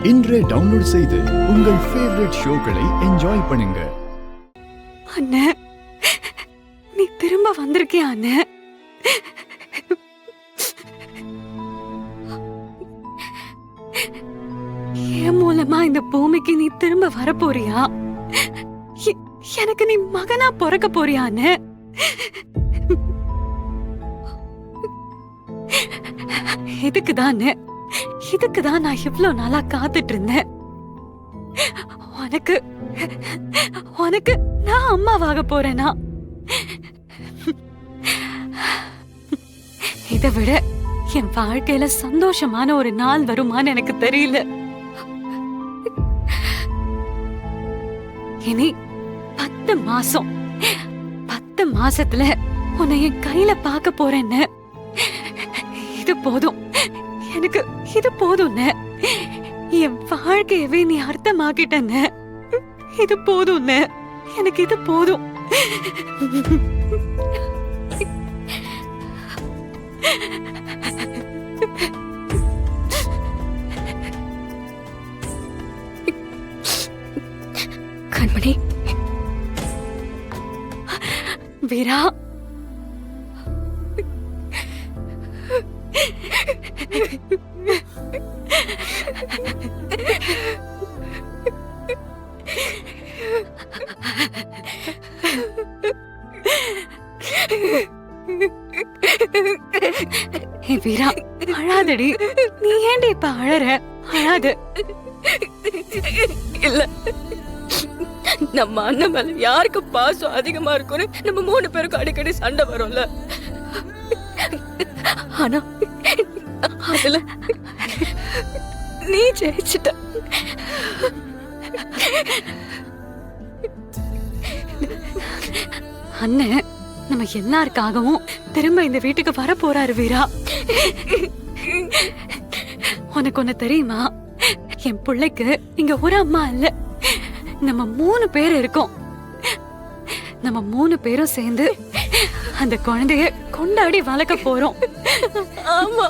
இன்றே டவுன்லோட் செய்து உங்கள் ஃபேவரட் ஷோக்களை என்ஜாய் பண்ணுங்க. அண்ணே, நீ திரும்ப வந்திருக்கியா அண்ணே? என் மூலமா இந்த பூமிக்கு நீ திரும்ப வரப்போறியா? எனக்கு நீ மகனா பிறக்க போறியா அண்ணே? இதுக்குதான் நான் இவ்வளவு நாளா காத்துட்டு இருந்தேன். உனக்கு நான் அம்மாவாக போறேனா? இதை விட என் வாழ்க்கையில சந்தோஷமான ஒரு நாள் வருமான்னு எனக்கு தெரியல. இனி 10 மாசத்துல உன்னை என் கையில பார்க்க போறேன்னு. இது போதும், எனக்கு இது போதும்னு. என் வாழ்க்கையவே நீ அர்த்தமாக்கிட்டன்னு. இது போதும்னு, எனக்கு இது போதும். கண்மணி, வீரா, வீரா, அழாதடி. நீ ஏண்டி இப்ப அழற? அழாது. இல்ல, நம்ம அண்ணன் மேல யாருக்கு பாசம் அதிகமா இருக்கும்னு நம்ம 3 பேருக்கு அடிக்கடி சண்டை வரும்ல. ஆனா அதுல நீ ஜெயிச்சிட்ட. அண்ணன் நம்ம எல்லாருக்காகவும் திரும்ப இந்த வீட்டுக்கு வர போறாரு வீரா. உனக்கு ஒண்ணு தெரியுமா? என் பிள்ளைக்கு இங்க ஒரு அம்மா இல்ல, நம்ம 3 பேர் இருக்கோம். நம்ம 3 பேரும் சேர்ந்து அந்த குழந்தைய கொண்டாடி வளர்க்க போறோம். ஆமா,